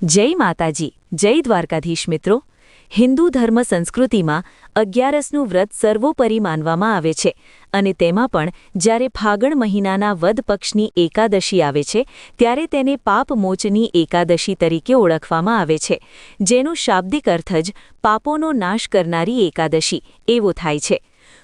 જય માતાજી, જય દ્વારકાધીશ મિત્રો। હિન્દુ ધર્મ સંસ્કૃતિમાં 11નું વ્રત સર્વોપરી માનવામાં આવે છે અને તેમાં પણ જ્યારે ફાગણ મહિનાના વદ પક્ષની એકાદશી આવે છે ત્યારે તેને પાપમોચની એકાદશી તરીકે ઓળખવામાં આવે છે, જેનો શાબ્દિક અર્થ જ પાપોનો નાશ કરનારી એકાદશી એવો થાય છે।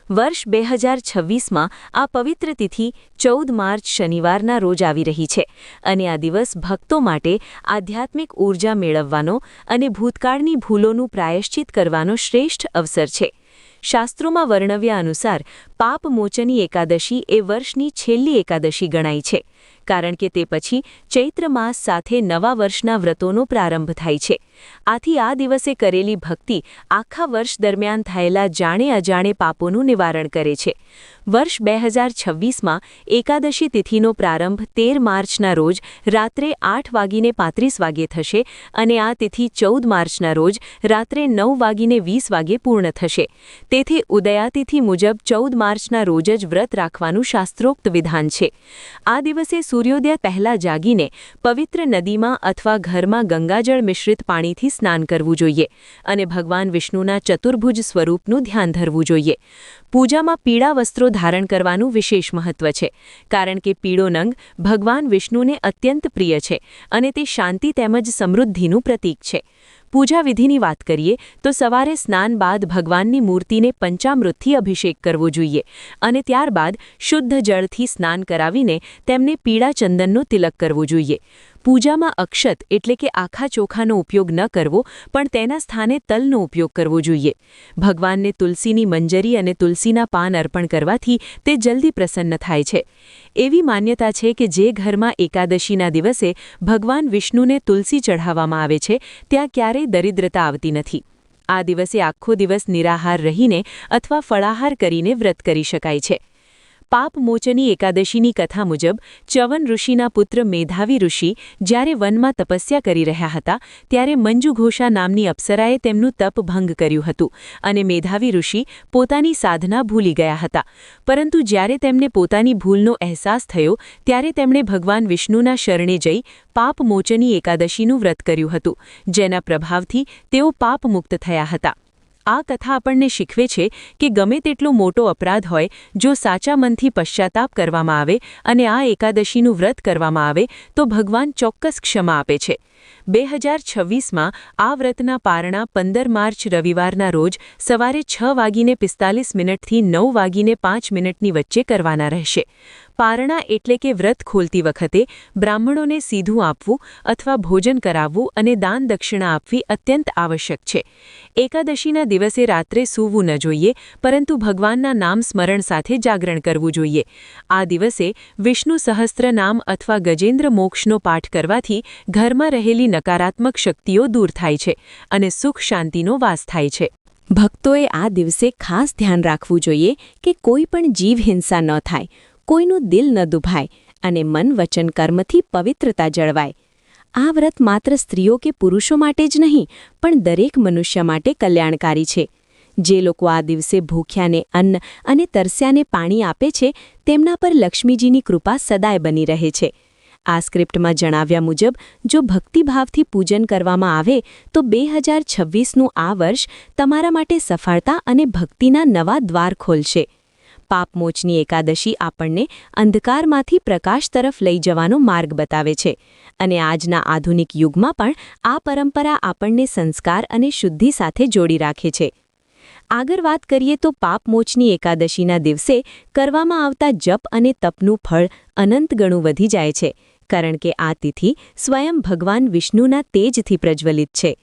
વર્ષ 2026માં આ પવિત્ર તિથિ 14 માર્ચ શનિવારના રોજ આવી રહી છે અને આ દિવસ ભક્તો માટે આધ્યાત્મિક ઊર્જા મેળવવાનો અને ભૂતકાળની ભૂલોનું પ્રાયશ્ચિત કરવાનો શ્રેષ્ઠ અવસર છે। શાસ્ત્રોમાં વર્ણવ્યા અનુસાર પાપમોચની એકાદશી એ વર્ષની છેલ્લી એકાદશી ગણાય છે, કારણ કે તે પછી ચૈત્ર માસ સાથે નવા વર્ષના વ્રતોનો પ્રારંભ થાય છે। આથી આ દિવસે કરેલી ભક્તિ આખા વર્ષ દરમિયાન થયેલા જાણે અજાણે પાપોનું નિવારણ કરે છે। વર્ષ 2026માં એકાદશી તિથિનો પ્રારંભ 13 માર્ચના રોજ રાત્રે 8:35 થશે અને આ તિથિ 14 માર્ચના રોજ રાત્રે 9:20 પૂર્ણ થશે। તેથી ઉદયાતિથિ મુજબ 14 માર્ચના રોજ જ વ્રત રાખવાનું શાસ્ત્રોક્ત વિધાન છે। આ દિવસે સૂર્યોદય પહેલા જાગીને પવિત્ર નદીમાં અથવા ઘરમાં ગંગાજળ મિશ્રિત પાણીથી સ્નાન કરવું જોઈએ અને ભગવાન વિષ્ણુના ચતુર્ભુજ સ્વરૂપનું ધ્યાન ધરવું જોઈએ। પૂજામાં પીળા વસ્ત્રો ધારણ કરવાનું વિશેષ મહત્વ છે, કારણ કે પીળો રંગ ભગવાન વિષ્ણુને અત્યંત પ્રિય છે અને તે શાંતિ તેમજ સમૃદ્ધિનું પ્રતીક છે। પૂજા વિધિની વાત કરીએ તો સવારે સ્નાન બાદ ભગવાનની મૂર્તિને પંચામૃતથી અભિષેક કરવો જોઈએ અને ત્યારબાદ શુદ્ધ જળથી સ્નાન કરાવીને તેમને પીળા ચંદનનો તિલક કરવો જોઈએ। પૂજામાં અક્ષત એટલે કે આખા ચોખાનો ઉપયોગ ન કરવો, પણ તેના સ્થાને તલનો ઉપયોગ કરવો જોઈએ। ભગવાનને તુલસીની મંજરી અને તુલસીના પાન અર્પણ કરવાથી તે જલ્દી પ્રસન્ન થાય છે। એવી માન્યતા છે કે જે ઘરમાં એકાદશીના દિવસે ભગવાન વિષ્ણુને તુલસી ચઢાવવામાં આવે છે ત્યાં ક્યારેય દરિદ્રતા આવતી નથી। આ દિવસે આખો દિવસ નિરાહાર રહીને અથવા ફળાહાર કરીને વ્રત કરી શકાય છે। પાપમોચની એકાદશીની કથા મુજબ ચ્યવન ઋષિના પુત્ર મેધાવી ઋષિ જ્યારે વનમાં તપસ્યા કરી રહ્યા હતા ત્યારે મંજુઘોષા નામની અપ્સરાએ તેમનું તપ ભંગ કર્યું હતું અને મેધાવી ઋષિ પોતાની સાધના ભૂલી ગયા હતા। પરંતુ જ્યારે તેમને પોતાની ભૂલનો અહેસાસ થયો ત્યારે તેમણે ભગવાન વિષ્ણુના શરણે જઈ પાપમોચની એકાદશીનું વ્રત કર્યું હતું, જેના પ્રભાવથી તેઓ પાપમુક્ત થયા હતા। આ કથા આપણને શીખવે છે કે ગમે તેટલો મોટો અપરાધ હોય, જો સાચા મનથી પશ્ચાતાપ કરવામાં આવે અને આ એકાદશીનું વ્રત કરવામાં આવે તો ભગવાન ચોક્કસ ક્ષમા આપે છે। 2026માં આ વ્રતના પારણા 15 માર્ચ રવિવારના રોજ સવારે 6:45 થી 9:05 વચ્ચે કરવાના રહેશે। પારણા એટલે કે વ્રત ખોલતી વખતે બ્રાહ્મણોને સીધું આપવું અથવા ભોજન કરાવવું અને દાન દક્ષિણા આપવી અત્યંત આવશ્યક છે। એકાદશીના દિવસે રાત્રે સૂવું ન જોઈએ, પરંતુ ભગવાનના નામ સ્મરણ સાથે જાગરણ કરવું જોઈએ। આ દિવસે વિષ્ણુ સહસ્ત્ર નામ અથવા ગજેન્દ્ર મોક્ષનો પાઠ કરવાથી ઘરમાં રહેલી નકારાત્મક શક્તિઓ દૂર થાય છે અને સુખ શાંતિનો વાસ થાય છે। ભક્તોએ આ દિવસે ખાસ ધ્યાન રાખવું જોઈએ કે કોઈ પણ જીવ હિંસા ન થાય, કોઈનું દિલ ન દુભાય અને મન વચન કર્મથી પવિત્રતા જળવાય। આ વ્રત માત્ર સ્ત્રીઓ કે પુરુષો માટે જ નહીં, પણ દરેક મનુષ્ય માટે કલ્યાણકારી છે। જે લોકો આ દિવસે ભૂખ્યાને અન્ન અને તરસ્યાને પાણી આપે છે તેમના પર લક્ષ્મીજીની કૃપા સદાય બની રહે છે। આ સ્ક્રિપ્ટમાં જણાવ્યા મુજબ જો ભક્તિભાવથી પૂજન કરવામાં આવે તો 2026નું આ વર્ષ તમારા માટે સફળતા અને ભક્તિના નવા દ્વાર ખોલશે। પાપમોચની એકાદશી આપણને અંધકારમાંથી પ્રકાશ તરફ લઈ જવાનો માર્ગ બતાવે છે અને આજના આધુનિક યુગમાં પણ આ પરંપરા આપણને સંસ્કાર અને શુદ્ધિ સાથે જોડી રાખે છે। આગળ વાત કરીએ તો પાપમોચની એકાદશીના દિવસે કરવામાં આવતા જપ અને તપનું ફળ અનંત ગણું વધી જાય છે, કારણ કે આ તિથિ સ્વયં ભગવાન વિષ્ણુના તેજથી પ્રજ્વલિત છે।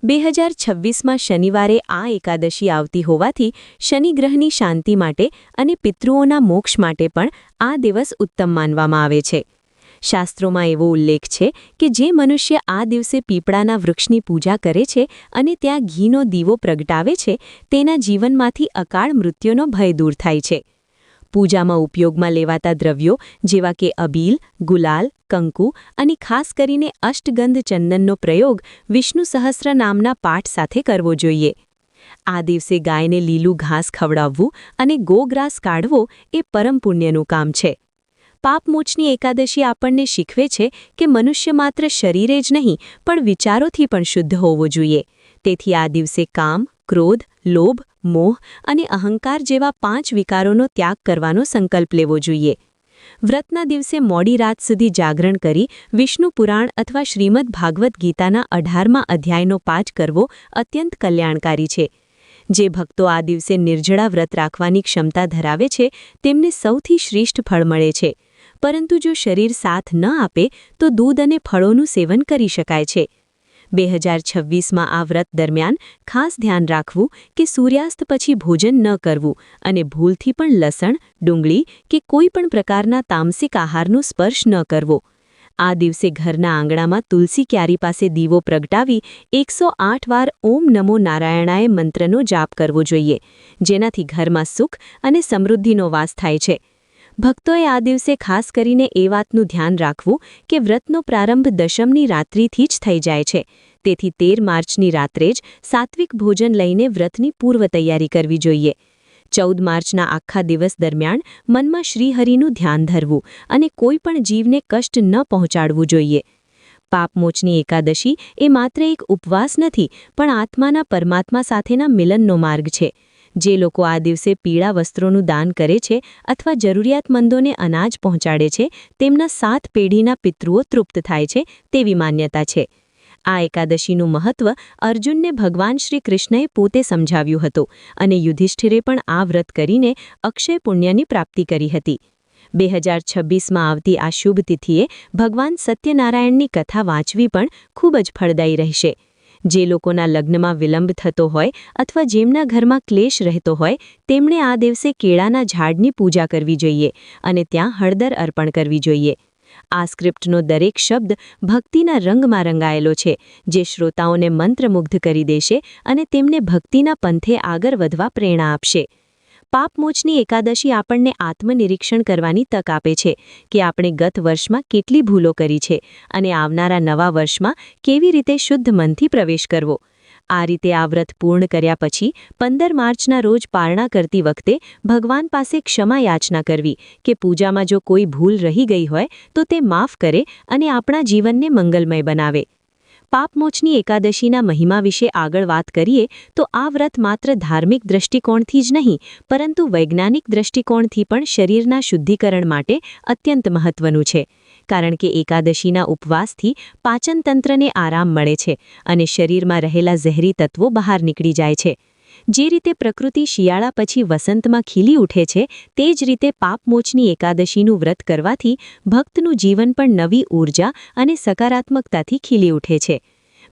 2026માં શનિવારે આ એકાદશી આવતી હોવાથી શનિગ્રહની શાંતિ માટે અને પિતૃઓના મોક્ષ માટે પણ આ દિવસ ઉત્તમ માનવામાં આવે છે। શાસ્ત્રોમાં એવો ઉલ્લેખ છે કે જે મનુષ્ય આ દિવસે પીપળાના વૃક્ષની પૂજા કરે છે અને ત્યાં ઘીનો દીવો પ્રગટાવે છે તેના જીવનમાંથી અકાળ મૃત્યુનો ભય દૂર થાય છે। પૂજામાં ઉપયોગમાં લેવાતા દ્રવ્યો જેવા કે અબીલ, ગુલાલ, કંકુ અને ખાસ કરીને અષ્ટગંધ ચંદનનો પ્રયોગ વિષ્ણુ સહસ્ત્ર નામના પાઠ સાથે કરવો જોઈએ। આ દિવસે ગાયને લીલું ઘાસ ખવડાવવું અને ગોગ્રાસ કાઢવો એ પરમ પુણ્યનું કામ છે। પાપમોચની એકાદશી આપણને શીખવે છે કે મનુષ્ય માત્ર શરીરે જ નહીં પણ વિચારોથી પણ શુદ્ધ હોવો જોઈએ. તેથી આ દિવસે કામ, ક્રોધ, લોભ, મોહ અને અહંકાર જેવા 5 વિકારોનો ત્યાગ કરવાનો સંકલ્પ લેવો જોઈએ. વ્રતના દિવસે મોડી રાત સુધી જાગરણ કરી વિષ્ણુ પુરાણ અથવા શ્રીમદ ભાગવત ગીતાના 18મા અધ્યાયનો પાઠ કરવો અત્યંત કલ્યાણકારી છે. જે ભક્તો આ દિવસે નિર્જળા વ્રત રાખવાની ક્ષમતા ધરાવે છે તેમને સૌથી શ્રેષ્ઠ ફળ મળે છે. પરંતુ જો શરીર સાથ ન આપે તો દૂધ અને ફળોનું સેવન કરી શકાય છે. 2026માં આ વ્રત દરમિયાન ખાસ ધ્યાન રાખવું કે સૂર્યાસ્ત પછી ભોજન ન કરવું અને ભૂલથી પણ લસણ, ડુંગળી કે કોઈ પણ પ્રકારના તામસિક આહારનો સ્પર્શ ન કરવો. આ દિવસે ઘરના આંગણામાં તુલસી ક્યારી પાસે દીવો પ્રગટાવી 108 વાર ઓમ નમો નારાયણાય મંત્રનો જાપ કરવો જોઈએ, જેનાથી ઘરમાં સુખ અને સમૃદ્ધિનો વાસ થાય છે. ભક્તોએ આ દિવસે ખાસ કરીને એ વાતનું ધ્યાન રાખવું કે વ્રતનો પ્રારંભ દશમની રાત્રિથી જ થઈ જાય છે. તેથી 13 માર્ચની રાત્રે જ સાત્વિક ભોજન લઈને વ્રતની પૂર્વ તૈયારી કરવી જોઈએ. 14 માર્ચના આખા દિવસ દરમિયાન મનમાં શ્રીહરિનું ધ્યાન ધરવું અને કોઈ પણ જીવને કષ્ટ ન પહોંચાડવું જોઈએ. પાપમોચની એકાદશી એ માત્ર એક ઉપવાસ નથી પણ આત્માના પરમાત્મા સાથેના મિલનનો માર્ગ છે. જે લોકો આ દિવસે પીળા વસ્ત્રોનું દાન કરે છે અથવા જરૂરિયાતમંદોને અનાજ પહોંચાડે છે તેમના 7 પેઢીના પિતૃઓ તૃપ્ત થાય છે તેવી માન્યતા છે. આ એકાદશીનું મહત્વ અર્જુનને ભગવાન શ્રી કૃષ્ણએ પોતે સમજાવ્યું હતું અને યુધિષ્ઠિરે પણ આ વ્રત કરીને અક્ષય પુણ્યની પ્રાપ્તિ કરી હતી. 2026માં આવતી આ શુભ તિથિએ ભગવાન સત્યનારાયણની કથા વાંચવી પણ ખૂબ જ ફળદાયી રહેશે. જે લોકોના લગ્નમાં વિલંબ થતો હોય અથવા જેમના ઘરમાં ક્લેશ રહેતો હોય તેમણે આ દિવસે કેળાના ઝાડની પૂજા કરવી જોઈએ અને ત્યાં હળદર અર્પણ કરવી જોઈએ. આ સ્ક્રિપ્ટનો દરેક શબ્દ ભક્તિના રંગમાં રંગાયેલો છે, જે શ્રોતાઓને મંત્રમુગ્ધ કરી દેશે અને તેમને ભક્તિના પંથે આગળ વધવા પ્રેરણા આપશે. પાપમોચની એકાદશી આપણને આત્મનિરીક્ષણ કરવાની તક આપે છે કે આપણે ગત વર્ષમાં કેટલી ભૂલો કરી છે અને આવનારા નવા વર્ષમાં કેવી રીતે શુદ્ધ મનથી પ્રવેશ કરવો. આ રીતે આ વ્રત પૂર્ણ કર્યા પછી 15 માર્ચના રોજ પારણા કરતી વખતે ભગવાન પાસે ક્ષમા યાચના કરવી કે પૂજામાં જો કોઈ ભૂલ રહી ગઈ હોય તો તે માફ કરે અને આપણા જીવનને મંગલમય બનાવે. પાપમોચની એકાદશીના મહિમા વિશે આગળ વાત કરીએ તો આ વ્રત માત્ર ધાર્મિક દ્રષ્ટિકોણથી જ નહીં પરંતુ વૈજ્ઞાનિક દ્રષ્ટિકોણથી પણ શરીરના શુદ્ધિકરણ માટે અત્યંત મહત્વનું છે. કારણ કે એકાદશીના ઉપવાસથી પાચનતંત્રને આરામ મળે છે અને શરીરમાં રહેલા ઝેરી તત્વો બહાર નીકળી જાય છે. જે રીતે પ્રકૃતિ શિયાળા પછી વસંતમાં ખીલી ઉઠે છે તે જ રીતે પાપમોચની એકાદશીનું વ્રત કરવાથી ભક્તનું જીવન પણ નવી ઊર્જા અને સકારાત્મકતાથી ખીલી ઉઠે છે.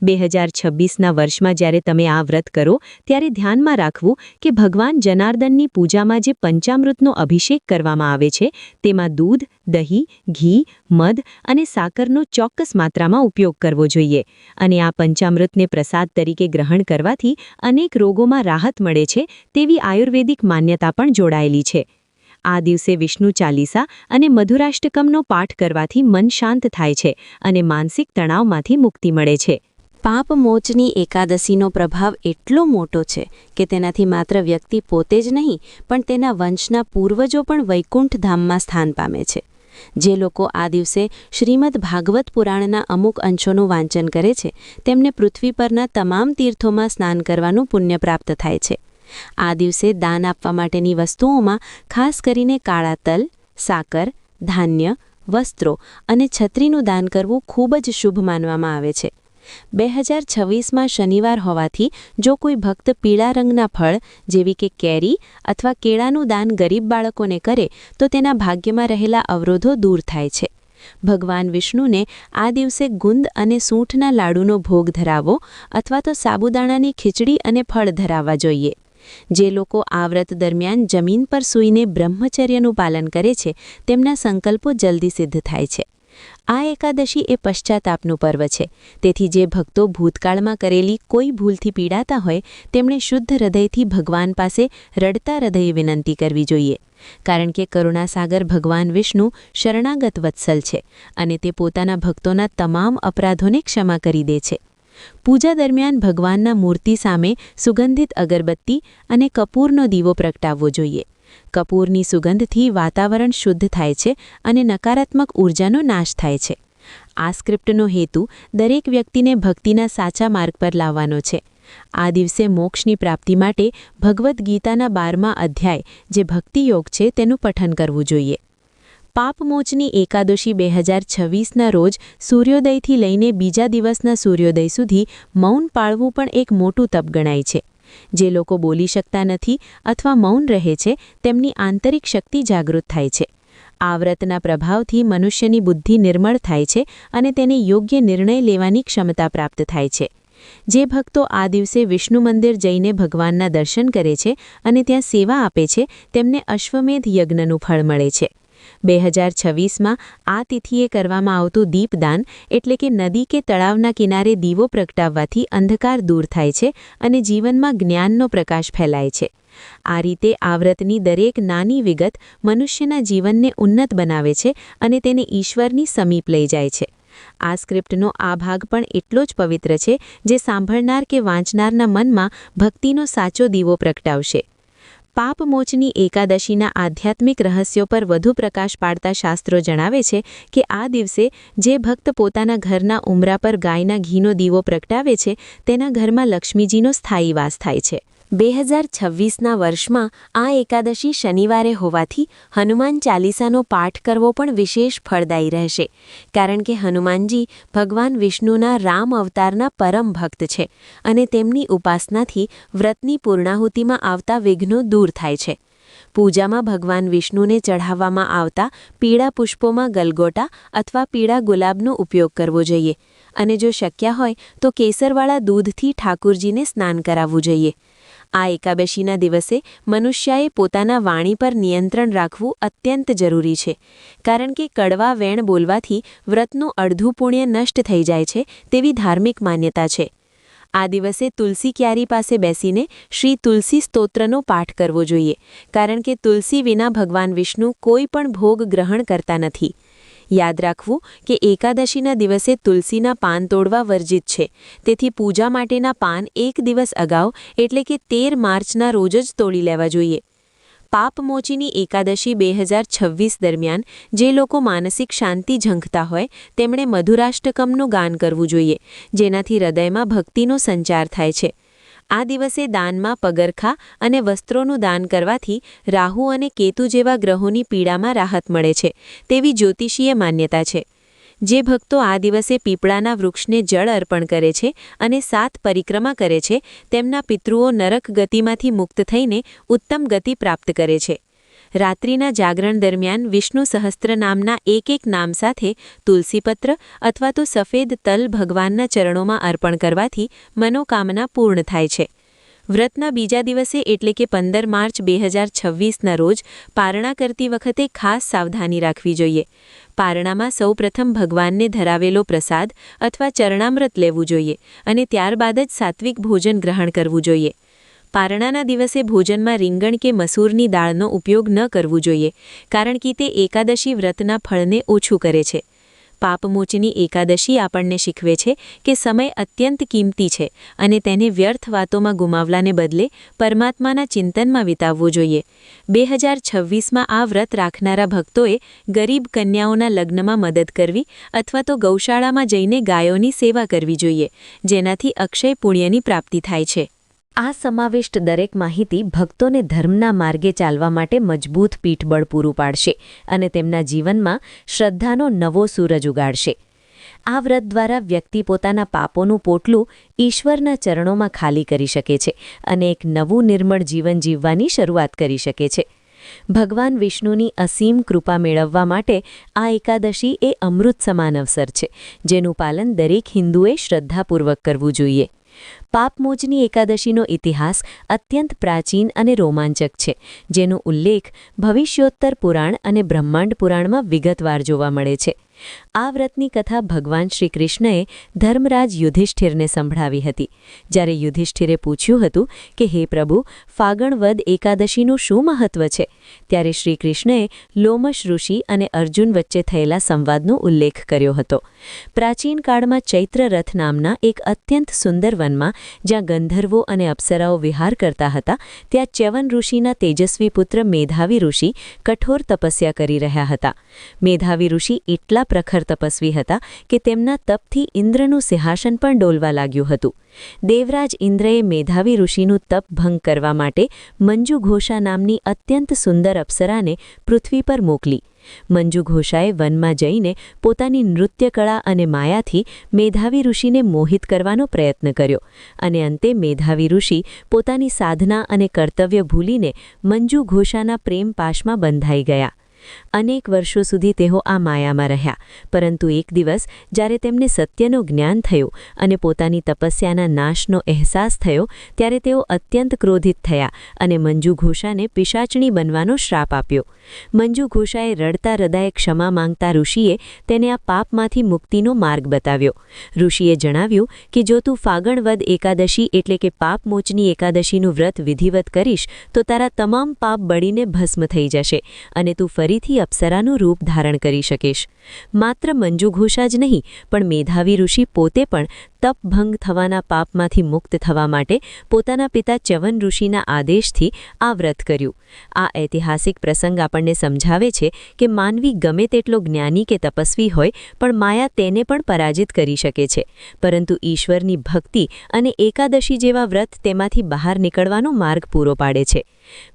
2026ના વર્ષમાં જ્યારે તમે આ વ્રત કરો ત્યારે ધ્યાનમાં રાખવું કે ભગવાન જનાર્દનની પૂજામાં જે પંચામૃતનો અભિષેક કરવામાં આવે છે તેમાં દૂધ, દહીં, ઘી, મધ અને સાકરનો ચોક્કસ માત્રામાં ઉપયોગ કરવો જોઈએ અને આ પંચામૃતને પ્રસાદ તરીકે ગ્રહણ કરવાથી અનેક રોગોમાં રાહત મળે છે તેવી આયુર્વેદિક માન્યતા પણ જોડાયેલી છે. આ દિવસે વિષ્ણુ ચાલીસા અને મધુરાષ્ટકમનો પાઠ કરવાથી મન શાંત થાય છે અને માનસિક તણાવમાંથી મુક્તિ મળે છે. પાપમોચની એકાદશીનો પ્રભાવ એટલો મોટો છે કે તેનાથી માત્ર વ્યક્તિ પોતે જ નહીં પણ તેના વંશના પૂર્વજો પણ વૈકુંઠ ધામમાં સ્થાન પામે છે. જે લોકો આ દિવસે શ્રીમદ ભાગવત પુરાણના અમુક અંશોનું વાંચન કરે છે તેમને પૃથ્વી પરના તમામ તીર્થોમાં સ્નાન કરવાનું પુણ્ય પ્રાપ્ત થાય છે. આ દિવસે દાન આપવા માટેની વસ્તુઓમાં ખાસ કરીને કાળા તલ, સાકર, ધાન્ય, વસ્ત્રો અને છત્રીનું દાન કરવું ખૂબ જ શુભ માનવામાં આવે છે. 2026માં શનિવાર હોવાથી જો કોઈ ભક્ત પીળા રંગના ફળ જેવી કે કેરી અથવા કેળાનું દાન ગરીબ બાળકોને કરે તો તેના ભાગ્યમાં રહેલા અવરોધો દૂર થાય છે. ભગવાન વિષ્ણુને આ દિવસે ગુંદ અને સૂંઠના લાડુનો ભોગ ધરાવવો અથવા તો સાબુદાણાની ખીચડી અને ફળ ધરાવવા જોઈએ. જે લોકો આ વ્રત દરમિયાન જમીન પર સૂઈને બ્રહ્મચર્યનું પાલન કરે છે તેમના સંકલ્પો જલ્દી સિદ્ધ થાય છે. આ એકાદશી એ પશ્ચાતાપનું પર્વ છે. તેથી જે ભક્તો ભૂતકાળમાં કરેલી કોઈ ભૂલથી પીડાતા હોય તેમણે શુદ્ધ હૃદયથી ભગવાન પાસે રડતા હૃદયે વિનંતી કરવી જોઈએ. કારણ કે કરુણાસાગર ભગવાન વિષ્ણુ શરણાગત વત્સલ છે અને તે પોતાના ભક્તોના તમામ અપરાધોને ક્ષમા કરી દે છે. પૂજા દરમિયાન ભગવાનના મૂર્તિ સામે સુગંધિત અગરબત્તી અને કપૂરનો દીવો પ્રગટાવવો જોઈએ. કપૂરની સુગંધથી વાતાવરણ શુદ્ધ થાય છે અને નકારાત્મક ઊર્જાનો નાશ થાય છે. આ સ્ક્રિપ્ટનો હેતુ દરેક વ્યક્તિને ભક્તિના સાચા માર્ગ પર લાવવાનો છે. આ દિવસે મોક્ષની પ્રાપ્તિ માટે ભગવદ્ ગીતાના 12મા અધ્યાય જે ભક્તિયોગ છે તેનું પઠન કરવું જોઈએ. પાપમોચની એકાદશી 2026ના રોજ સૂર્યોદયથી લઈને બીજા દિવસના સૂર્યોદય સુધી મૌન પાળવું પણ એક મોટું તપ ગણાય છે. જે લોકો બોલી શકતા નથી અથવા મૌન રહે છે તેમની આંતરિક શક્તિ જાગૃત થાય છે. આ વ્રતના પ્રભાવથી મનુષ્યની બુદ્ધિ નિર્મળ થાય છે અને તેને યોગ્ય નિર્ણય લેવાની ક્ષમતા પ્રાપ્ત થાય છે. જે ભક્તો આ દિવસે વિષ્ણુ મંદિર જઈને ભગવાનના દર્શન કરે છે અને ત્યાં સેવા આપે છે તેમને અશ્વમેધ યજ્ઞનું ફળ મળે છે. 2026માં આ તિથિએ કરવામાં આવતું દીપદાન એટલે કે નદી કે તળાવના કિનારે દીવો પ્રગટાવવાથી અંધકાર દૂર થાય છે અને જીવનમાં જ્ઞાનનો પ્રકાશ ફેલાય છે. આ રીતે આ વ્રતની દરેક નાની વિગત મનુષ્યના જીવનને ઉન્નત બનાવે છે અને તેને ઈશ્વરની સમીપ લઈ જાય છે. આ સ્ક્રિપ્ટનો આ ભાગ પણ એટલો જ પવિત્ર છે જે સાંભળનાર કે વાંચનારના મનમાં ભક્તિનો સાચો દીવો પ્રગટાવશે. પાપમોચની એકાદશીના આધ્યાત્મિક રહસ્યો પર વધુ પ્રકાશ પાડતા શાસ્ત્રો જણાવે છે કે આ દિવસે જે ભક્ત પોતાના ઘરના ઉંબરા પર ગાયના ઘીનો દીવો પ્રગટાવે છે તેના ઘરમાં લક્ષ્મીજીનો સ્થાયી વાસ થાય છે. 2026ના વર્ષમાં આ એકાદશી શનિવારે હોવાથી હનુમાન ચાલીસાનો પાઠ કરવો પણ વિશેષ ફળદાયી રહેશે. કારણ કે હનુમાનજી ભગવાન વિષ્ણુના રામ અવતારના પરમ ભક્ત છે અને તેમની ઉપાસનાથી વ્રતની પૂર્ણાહુતિમાં આવતા વિઘ્નો દૂર થાય છે. પૂજામાં ભગવાન વિષ્ણુને ચઢાવવામાં આવતા પીળા પુષ્પોમાં ગલગોટા અથવા પીળા ગુલાબનો ઉપયોગ કરવો જોઈએ અને જો શક્ય હોય તો કેસરવાળા દૂધથી ઠાકુરજીને સ્નાન કરાવવું જોઈએ. આ એકાદશીના દિવસે મનુષ્યએ પોતાના વાણી પર નિયંત્રણ રાખવું અત્યંત જરૂરી છે. કારણ કે કડવા વેણ બોલવાથી વ્રતનું અડધું પુણ્ય નષ્ટ થઈ જાય છે તેવી ધાર્મિક માન્યતા છે. આ દિવસે તુલસી ક્યારી પાસે બેસીને શ્રી તુલસી સ્તોત્રનો પાઠ કરવો જોઈએ. કારણ કે તુલસી વિના ભગવાન વિષ્ણુ કોઈ પણ ભોગ ગ્રહણ કરતા નથી. યાદ રાખવું કે એકાદશીના દિવસે તુલસીના પાન તોડવા વર્જિત છે. તેથી પૂજા માટેના પાન એક દિવસ અગાઉ એટલે કે 13 માર્ચના રોજ જ તોડી લેવા જોઈએ. પાપમોચીની એકાદશી 2026 દરમિયાન જે લોકો માનસિક શાંતિ ઝંખતા હોય તેમણે મધુરાષ્ટકમનું ગાન કરવું જોઈએ, જેનાથી હૃદયમાં ભક્તિનો સંચાર થાય છે. આ દિવસે દાનમાં પગરખા અને વસ્ત્રોનું દાન કરવાથી રાહુ અને કેતુ જેવા ગ્રહોની પીડામાં રાહત મળે છે તેવી જ્યોતિષીય માન્યતા છે. જે ભક્તો આ દિવસે પીપળાના વૃક્ષને જળ અર્પણ કરે છે અને 7 પરિક્રમા કરે છે તેમના પિતૃઓ નરક ગતિમાંથી મુક્ત થઈને ઉત્તમ ગતિ પ્રાપ્ત કરે છે. રાત્રિના જાગરણ દરમિયાન વિષ્ણુ સહસ્ત્ર નામના એક નામ સાથે તુલસીપત્ર અથવા તો સફેદ તલ ભગવાનના ચરણોમાં અર્પણ કરવાથી મનોકામના પૂર્ણ થાય છે. વ્રતના બીજા દિવસે એટલે કે 15 માર્ચ 2026ના રોજ પારણા કરતી વખતે ખાસ સાવધાની રાખવી જોઈએ. પારણામાં સૌપ્રથમ ભગવાનને ધરાવેલો પ્રસાદ અથવા ચરણામૃત લેવું જોઈએ અને ત્યારબાદ જ સાત્વિક ભોજન ગ્રહણ કરવું જોઈએ. પારણાના દિવસે ભોજનમાં રીંગણ કે મસૂરની દાળનો ઉપયોગ ન કરવો જોઈએ કારણ કે તે એકાદશી વ્રતના ફળને ઓછું કરે છે. પાપમોચની એકાદશી આપણને શીખવે છે કે સમય અત્યંત કિંમતી છે અને તેને વ્યર્થ વાતોમાં ગુમાવવાને બદલે પરમાત્માના ચિંતનમાં વિતાવવો જોઈએ. 2026માં આ વ્રત રાખનારા ભક્તોએ ગરીબ કન્યાઓના લગ્નમાં મદદ કરવી અથવા તો ગૌશાળામાં જઈને ગાયોની સેવા કરવી જોઈએ, જેનાથી અક્ષય પુણ્યની પ્રાપ્તિ થાય છે. આ સમાવિષ્ટ દરેક માહિતી ભક્તોને ધર્મના માર્ગે ચાલવા માટે મજબૂત પીઠબળ પૂરું પાડશે અને તેમના જીવનમાં શ્રદ્ધાનો નવો સૂરજ ઉગાડશે. આ વ્રત દ્વારા વ્યક્તિ પોતાના પાપોનું પોટલું ઈશ્વરના ચરણોમાં ખાલી કરી શકે છે અને એક નવું નિર્મળ જીવન જીવવાની શરૂઆત કરી શકે છે. ભગવાન વિષ્ણુની અસીમ કૃપા મેળવવા માટે આ એકાદશી એ અમૃત સમાન અવસર છે, જેનું પાલન દરેક હિન્દુએ શ્રદ્ધાપૂર્વક કરવું જોઈએ. પાપમોચની એકાદશીનો ઇતિહાસ અત્યંત પ્રાચીન અને રોમાંચક છે, જેનો ઉલ્લેખ ભવિષ્યોત્તર પુરાણ અને બ્રહ્માંડ પુરાણમાં વિગતવાર જોવા મળે છે. આ વ્રતની કથા ભગવાન શ્રી કૃષ્ણએ ધર્મરાજ યુધિષ્ઠિરને સંભળાવી હતી. જ્યારે યુધિષ્ઠિરે પૂછ્યું હતું કે હે પ્રભુ, ફાગણ વદ એકાદશીનું શું મહત્વ છે, ત્યારે શ્રી કૃષ્ણએ લોમશ ઋષિ અને અર્જુન વચ્ચે થયેલા સંવાદનો ઉલ્લેખ કર્યો હતો. પ્રાચીન કાળમાં ચૈત્ર રથ નામના એક અત્યંત સુંદર વનમાં જ્યાં ગંધર્વો અને અપ્સરાઓ વિહાર કરતા હતા, ત્યાં ચ્યવન ઋષિના તેજસ્વી પુત્ર મેધાવી ઋષિ કઠોર તપસ્યા કરી રહ્યા હતા. મેધાવી ઋષિ એટલા પ્રખર તપસ્વી હતા કે તેમના તપથી ઇન્દ્રનું સિંહાસન પણ ડોલવા લાગ્યું હતું. દેવરાજ ઇન્દ્રએ મેધાવી ઋષિનું તપ ભંગ કરવા માટે મંજુ ઘોષા નામની અત્યંત સુંદર અપ્સરાને પૃથ્વી પર મોકલી. મંજુ ઘોષાએ વનમાં જઈને પોતાની નૃત્યકળા અને માયાથી મેધાવી ઋષિને મોહિત કરવાનો પ્રયત્ન કર્યો અને અંતે મેધાવી ઋષિ પોતાની સાધના અને કર્તવ્ય ભૂલીને મંજુ ઘોષાના પ્રેમ પાશમાં બંધાઈ ગયા. અનેક વર્ષો સુધી તેઓ આ માયામાં રહ્યા, પરંતુ એક દિવસ જ્યારે તેમને સત્યનું જ્ઞાન થયું અને પોતાની તપસ્યાના નાશનો અહેસાસ થયો, ત્યારે તેઓ અત્યંત ક્રોધિત થયા અને મંજુ ઘોષાને પિશાચણી બનવાનો શ્રાપ આપ્યો. મંજુ ઘોષાએ રડતા હૃદયે ક્ષમા માંગતા ઋષિએ તેને આ પાપમાંથી મુક્તિનો માર્ગ બતાવ્યો. ઋષિએ જણાવ્યું કે જો તું ફાગણ વદ એકાદશી એટલે કે પાપમોચની એકાદશીનું વ્રત વિધિવત કરીશ તો તારા તમામ પાપ બળીને ભસ્મ થઈ જશે અને તું ફરીથી અપ્સરાનું રૂપ ધારણ કરી શકીશ. માત્ર મંજુ ઘોષા જ નહીં, પણ મેધાવી ઋષિ પોતે પણ તપભંગ થવાના પાપમાંથી મુક્ત થવા માટે પોતાના પિતા ચ્યવન ઋષિના આદેશથી આ વ્રત કર્યું. આ ઐતિહાસિક પ્રસંગ આપણને સમજાવે છે કે માનવી ગમે તેટલો જ્ઞાની કે તપસ્વી હોય પણ માયા તેને પણ પરાજિત કરી શકે છે, પરંતુ ઈશ્વરની ભક્તિ અને એકાદશી જેવા વ્રત તેમાંથી બહાર નીકળવાનો માર્ગ પૂરો પાડે છે.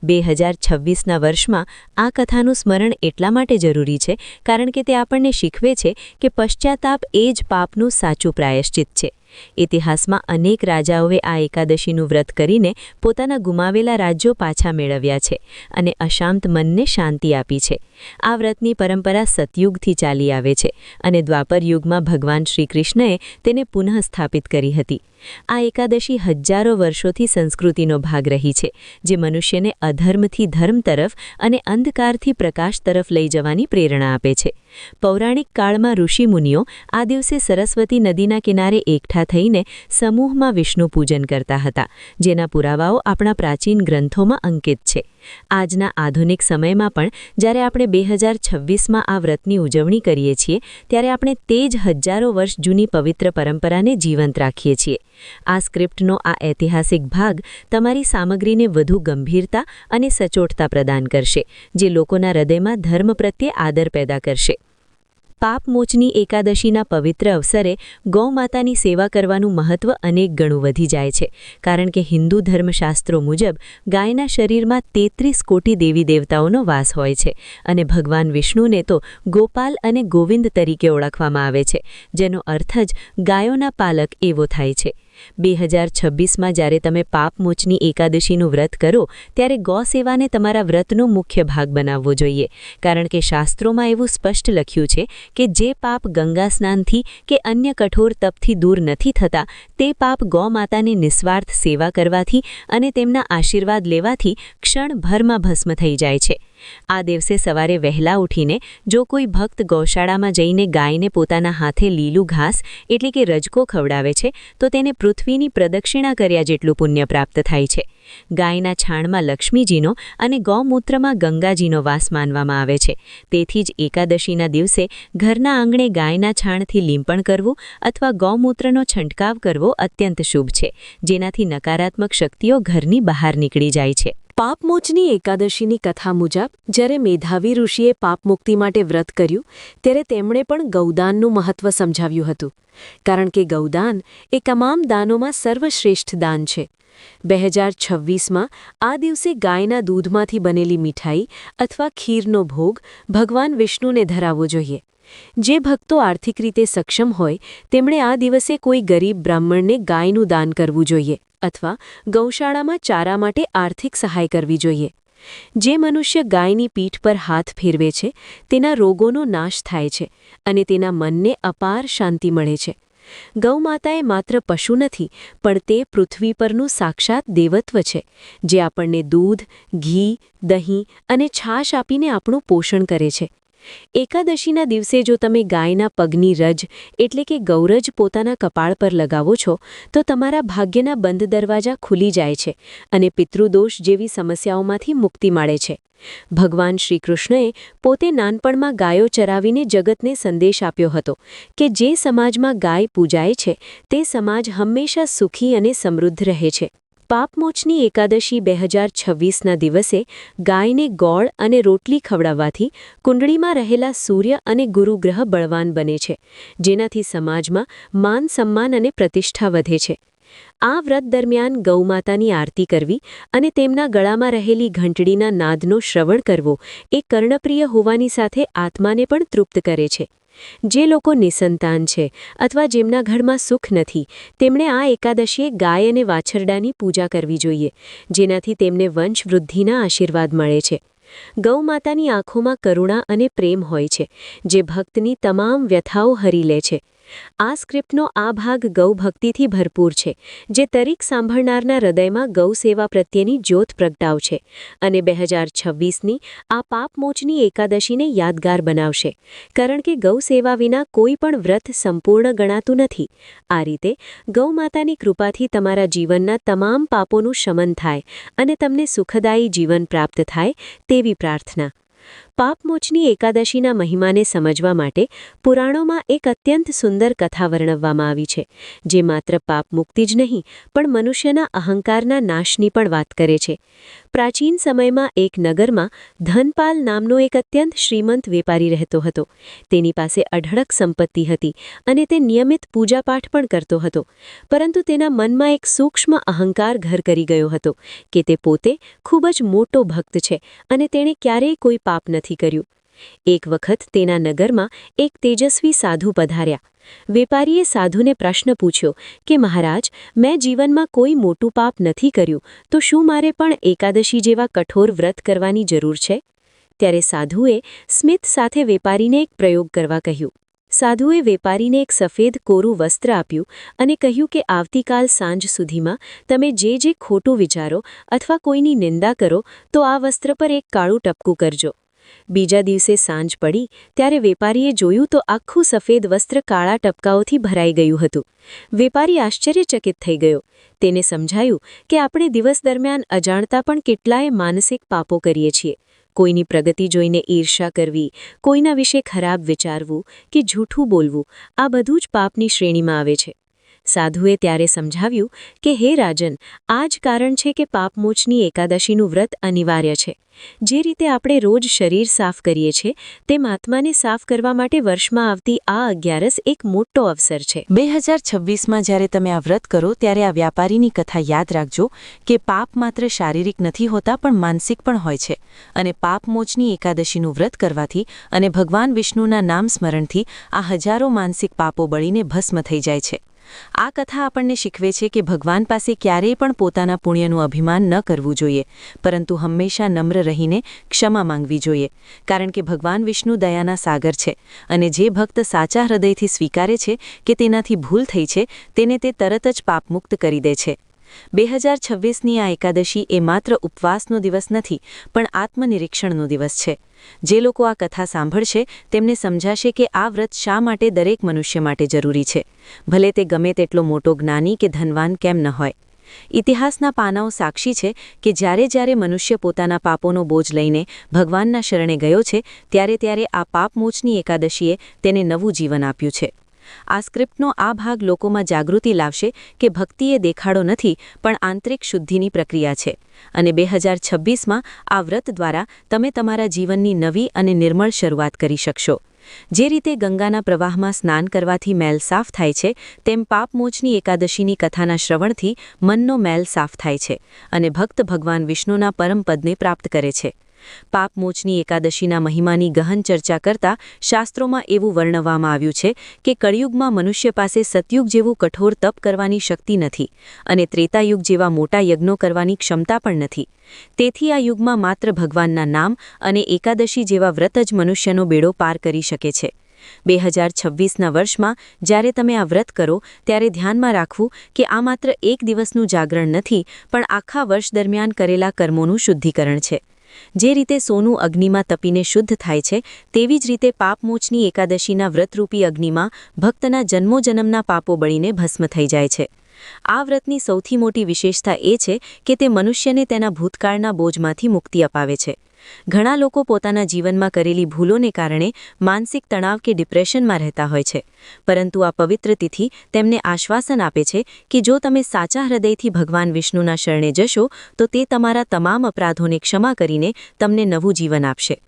2026ના વર્ષમાં આ કથાનું સ્મરણ એટલા માટે જરૂરી છે કારણ કે તે આપણને શીખવે છે કે પશ્ચાતાપ એ જ પાપનું સાચું પ્રાયશ્ચિત છે. ઇતિહાસમાં અનેક રાજાઓએ આ એકાદશીનું વ્રત કરીને પોતાના ગુમાવેલા રાજ્યો પાછા મેળવ્યા છે અને અશાંત મનને શાંતિ આપી છે. આ વ્રતની પરંપરા સતયુગથી ચાલી આવે છે અને દ્વાપર યુગમાં ભગવાન શ્રી કૃષ્ણએ તેને પુનઃ સ્થાપિત કરી હતી. આ એકાદશી હજારો વર્ષોથી સંસ્કૃતિનો ભાગ રહી છે, જે મનુષ્યને અધર્મથી ધર્મ તરફ અને અંધકારથી પ્રકાશ તરફ લઈ જવાની પ્રેરણા આપે છે. પૌરાણિક કાળમાં ઋષિમુનિઓ આ દિવસે સરસ્વતી નદીના કિનારે એકઠા થઈને સમૂહમાં વિષ્ણુ પૂજન કરતા હતા, જેના પુરાવાઓ આપણા પ્રાચીન ગ્રંથોમાં અંકિત છે. આજના આધુનિક સમયમાં પણ જ્યારે આપણે 2026માં આ વ્રતની ઉજવણી કરીએ છીએ, ત્યારે આપણે તે જ હજારો વર્ષ જૂની પવિત્ર પરંપરાને જીવંત રાખીએ છીએ. આ સ્ક્રિપ્ટનો આ ઐતિહાસિક ભાગ તમારી સામગ્રીને વધુ ગંભીરતા અને સચોટતા પ્રદાન કરશે, જે લોકોના હૃદયમાં ધર્મ પ્રત્યે આદર પેદા કરશે. પાપમોચની એકાદશીના પવિત્ર અવસરે ગૌમાતાની સેવા કરવાનું મહત્વ અનેક ગણું વધી જાય છે, કારણ કે હિન્દુ ધર્મશાસ્ત્રો મુજબ ગાયના શરીરમાં 33 કોટી દેવી દેવતાઓનો વાસ હોય છે અને ભગવાન વિષ્ણુને તો ગોપાલ અને ગોવિંદ તરીકે ઓળખવામાં આવે છે, જેનો અર્થ જ ગાયોના પાલક એવો થાય છે. 2026માં જ્યારે તમે પાપમોચની એકાદશીનું વ્રત કરો, ત્યારે ગૌસેવાને તમારા વ્રતનો મુખ્ય ભાગ બનાવવો જોઈએ, કારણ કે શાસ્ત્રોમાં એવું સ્પષ્ટ લખ્યું છે કે જે પાપ ગંગા સ્નાનથી કે અન્ય કઠોર તપથી દૂર નથી થતા, તે પાપ ગૌમાતાની નિસ્વાર્થ સેવા કરવાથી અને તેમના આશીર્વાદ લેવાથી ક્ષણભરમાં ભસ્મ થઈ જાય છે. આ દિવસે સવારે વહેલા ઉઠીને જો કોઈ ભક્ત ગૌશાળામાં જઈને ગાયને પોતાના હાથે લીલું ઘાસ એટલે કે રજકો ખવડાવે છે, તો તેને પૃથ્વીની પ્રદક્ષિણા કર્યા જેટલું પુણ્ય પ્રાપ્ત થાય છે. ગાયના છાણમાં લક્ષ્મીજીનો અને ગૌમૂત્રમાં ગંગાજીનો વાસ માનવામાં આવે છે. તેથી જ એકાદશીના દિવસે ઘરના આંગણે ગાયના છાણથી લીંપણ કરવું અથવા ગૌમૂત્રનો છંટકાવ કરવો અત્યંત શુભ છે, જેનાથી નકારાત્મક શક્તિઓ ઘરની બહાર નીકળી જાય છે. પાપમોચની એકાદશીની કથા મુજબ જ્યારે મેધાવી ઋષિએ પાપમુક્તિ માટે વ્રત કર્યું, ત્યારે તેમણે પણ ગૌદાનનું મહત્વ સમજાવ્યું હતું, કારણ કે ગૌદાન એ તમામ દાનોમાં સર્વશ્રેષ્ઠ દાન છે. 2026માં આ દિવસે ગાયના દૂધમાંથી બનેલી મીઠાઈ અથવા ખીરનો ભોગ ભગવાન વિષ્ણુને ધરાવવો જોઈએ. જે ભક્તો આર્થિક રીતે સક્ષમ હોય, તેમણે આ દિવસે કોઈ ગરીબ બ્રાહ્મણને ગાયનું દાન કરવું જોઈએ અથવા ગૌશાળામાં ચારા માટે આર્થિક સહાય કરવી જોઈએ. જે મનુષ્ય ગાયની પીઠ પર હાથ ફેરવે છે, તેના રોગોનો નાશ થાય છે અને તેના મનને અપાર શાંતિ મળે છે. ગૌમાતાએ માત્ર પશુ નથી, પણ તે પૃથ્વી પરનું સાક્ષાત દેવત્વ છે, જે આપણને દૂધ, ઘી, દહીં અને છાશ આપીને આપણું પોષણ કરે છે. એકાદશીના દિવસે જો તમે ગાયના પગની રજ એટલે કે ગૌરજ પોતાના કપાળ પર લગાવો છો તો તમારા ભાગ્યના બંધ દરવાજા ખુલી જાય છે અને પિતૃદોષ જેવી સમસ્યાઓમાંથી મુક્તિ મળે છે. ભગવાન શ્રીકૃષ્ણએ પોતે નાનપણમાં ગાયો ચરાવીને જગતને સંદેશ આપ્યો હતો કે જે સમાજમાં ગાય પૂજાય છે તે સમાજ હંમેશા સુખી અને સમૃદ્ધ રહે છે. પાપમોચની એકાદશી 2026ના દિવસે ગાયને ગોળ અને રોટલી ખવડાવવાથી કુંડળીમાં રહેલા સૂર્ય અને ગુરુ ગ્રહ બળવાન બને છે, જેનાથી સમાજમાં માન સન્માન અને પ્રતિષ્ઠા વધે છે. આ વ્રત દરમિયાન ગૌમાતાની આરતી કરવી અને તેમના ગળામાં રહેલી ઘંટડીના નાદનો શ્રવણ કરવો એ કર્ણપ્રિય હોવાની સાથે આત્માને પણ તૃપ્ત કરે છે. જે લોકો નિસંતાન છે અથવા જેમના ઘરમાં સુખ નથી તેમણે આ એકાદશીએ ગાય અને વાછરડાની પૂજા કરવી જોઈએ, જેનાથી તેમને વંશવૃદ્ધિના આશીર્વાદ મળે છે. ગૌમાતાની આંખોમાં કરુણા અને પ્રેમ હોય છે, જે ભક્તની તમામ વ્યથાઓ હરી લે છે. આ સ્ક્રિપ્ટનો આ ભાગ ગૌભક્તિથી ભરપૂર છે, જે દરેક સાંભળનારના હૃદયમાં ગૌસેવા પ્રત્યેની જ્યોત પ્રગટાવશે અને 2026ની આ પાપમોચની એકાદશીને યાદગાર બનાવશે, કારણ કે ગૌસેવા વિના કોઈ પણ વ્રત સંપૂર્ણ ગણાતું નથી. આ રીતે ગૌમાતાની કૃપાથી તમારા જીવનના તમામ પાપોનું શમન થાય અને તમને સુખદાયી જીવન પ્રાપ્ત થાય તેવી પ્રાર્થના. પાપમોચની એકાદશીના મહિમાને સમજવા માટે પુરાણોમાં એક અત્યંત સુંદર કથા વર્ણવવામાં આવી છે, જે માત્ર પાપ મુક્તિ જ નહીં પણ મનુષ્યના અહંકારના નાશની પણ વાત કરે છે. પ્રાચીન સમયમાં એક નગરમાં ધનપાલ નામનો એક અત્યંત શ્રીમંત વેપારી રહેતો હતો. તેની પાસે અઢળક સંપત્તિ હતી અને તે નિયમિત પૂજાપાઠ પણ કરતો હતો, પરંતુ તેના મનમાં એક સૂક્ષ્મ અહંકાર ઘર કરી ગયો હતો કે તે પોતે ખૂબ જ મોટો ભક્ત છે અને તેણે ક્યારેય કોઈ પાપ નથી કર્યું. એક વખત તેના નગરમાં એક તેજસ્વી સાધુ પધાર્યા. વેપારીએ સાધુને પ્રશ્ન પૂછ્યો કે મહારાજ, મેં જીવનમાં કોઈ મોટું પાપ નથી કર્યું, તો શું મારે પણ એકાદશી જેવા કઠોર વ્રત કરવાની જરૂર છે? ત્યારે સાધુએ સ્મિત સાથે વેપારીને એક પ્રયોગ કરવા કહ્યું. સાધુએ વેપારીને એક સફેદ કોરું વસ્ત્ર આપ્યું અને કહ્યું કે આવતીકાલ સાંજ સુધીમાં તમે જે ખોટું વિચારો અથવા કોઈની નિંદા કરો તો આ વસ્ત્ર પર એક કાળું ટપકું કરજો. બીજા દિવસે સાંજ પડી ત્યારે વેપારીએ જોયું તો આખું સફેદ વસ્ત્ર કાળા ટપકાઓથી ભરાઈ ગયું હતું. વેપારી આશ્ચર્યચકિત થઈ ગયો. તેને સમજાયું કે આપણે દિવસ દરમિયાન અજાણતા પણ કેટલાય માનસિક પાપો કરીએ છીએ. કોઈની પ્રગતિ જોઈને ઈર્ષા કરવી, કોઈના વિશે ખરાબ વિચારવું કે જૂઠું બોલવું, આ બધું જ પાપની શ્રેણીમાં આવે છે. સાધુએ ત્યારે સમજાવ્યું કે હે રાજન, આ જ કારણ છે કે પાપમોચની એકાદશીનું વ્રત અનિવાર્ય છે. જે રીતે આપણે રોજ શરીર સાફ કરીએ છીએ તેમ આત્માને સાફ કરવા માટે વર્ષમાં આવતી આ 11 એક મોટો અવસર છે. 2026માં જ્યારે તમે આ વ્રત કરો ત્યારે આ વ્યાપારીની કથા યાદ રાખજો કે પાપ માત્ર શારીરિક નથી હોતા પણ માનસિક પણ હોય છે, અને પાપમોચની એકાદશીનું વ્રત કરવાથી અને ભગવાન વિષ્ણુના નામ સ્મરણથી આ હજારો માનસિક પાપો બળીને ભસ્મ થઈ જાય છે. આ કથા આપણને શીખવે છે કે ભગવાન પાસે ક્યારેય પણ પોતાના પુણ્યનું અભિમાન ન કરવું જોઈએ, પરંતુ હંમેશા નમ્ર રહીને ક્ષમા માંગવી જોઈએ, કારણ કે ભગવાન વિષ્ણુ દયાના સાગર છે અને જે ભક્ત સાચા હૃદયથી સ્વીકારે છે કે તેનાથી ભૂલ થઈ છે તેને તે તરત જ પાપમુક્ત કરી દે છે. 2026ની આ એકાદશી એ માત્ર ઉપવાસનો દિવસ નથી પણ આત્મનિરીક્ષણનો દિવસ છે. જે લોકો આ કથા સાંભળશે તેમને સમજાશે કે આ વ્રત શા માટે દરેક મનુષ્ય માટે જરૂરી છે, ભલે તે ગમે તેટલો મોટો જ્ઞાની કે ધનવાન કેમ ન હોય. ઇતિહાસના પાનાઓ સાક્ષી છે કે જ્યારે મનુષ્ય પોતાના પાપોનો બોજ લઈને ભગવાનના શરણે ગયો છે ત્યારે આ પાપમોચની એકાદશીએ તેને નવું જીવન આપ્યું છે. આ સ્ક્રિપ્ટનો આ ભાગ લોકોમાં જાગૃતિ લાવશે કે ભક્તિ એ દેખાડો નથી પણ આંતરિક શુદ્ધિની પ્રક્રિયા છે, અને 2026માં આ વ્રત દ્વારા તમે તમારા જીવનની નવી અને નિર્મળ શરૂઆત કરી શકશો. જે રીતે ગંગાના પ્રવાહમાં સ્નાન કરવાથી મેલ સાફ થાય છે તેમ પાપમોચની એકાદશીની કથાના શ્રવણથી મનનો મેલ સાફ થાય છે અને ભક્ત ભગવાન વિષ્ણુના પરમપદને પ્રાપ્ત કરે છે. પાપમોચની એકાદશીના મહિમાની ગહન ચર્ચા કરતા શાસ્ત્રોમાં એવું વર્ણવવામાં આવ્યું છે કે કળિયુગમાં મનુષ્ય પાસે સતયુગ જેવું કઠોર તપ કરવાની શક્તિ નથી અને ત્રેતાયુગ જેવા મોટા યજ્ઞો કરવાની ક્ષમતા પણ નથી. તેથી આ યુગમાં માત્ર ભગવાનના નામ અને એકાદશી જેવા વ્રત જ મનુષ્યનો બેડો પાર કરી શકે છે. 2026ના વર્ષમાં જ્યારે તમે આ વ્રત કરો ત્યારે ધ્યાનમાં રાખવું કે આ માત્ર એક દિવસનું જાગરણ નથી પણ આખા વર્ષ દરમિયાન કરેલા કર્મોનું શુદ્ધિકરણ છે. જે રીતે સોનું અગ્નિમાં તપીને શુદ્ધ થાય છે તેવી જ રીતે પાપમોચની એકાદશીના વ્રતરૂપી અગ્નિમાં ભક્તના જન્મોજન્મના પાપો બળીને ભસ્મ થઈ જાય છે. આ વ્રતની સૌથી મોટી વિશેષતા એ છે કે તે મનુષ્યને તેના ભૂતકાળના બોજમાંથી મુક્તિ અપાવે છે. ઘણા લોકો પોતાના જીવનમાં કરેલી ભૂલોને કારણે માનસિક તણાવ કે ડિપ્રેશનમાં રહેતા હોય છે, પરંતુ આ પવિત્ર તિથિ તેમને આશ્વાસન આપે છે કે જો તમે સાચા હૃદયથી ભગવાન વિષ્ણુના શરણે જશો તો તે તમારા તમામ અપરાધોને ક્ષમા કરીને તમને નવું જીવન આપશે.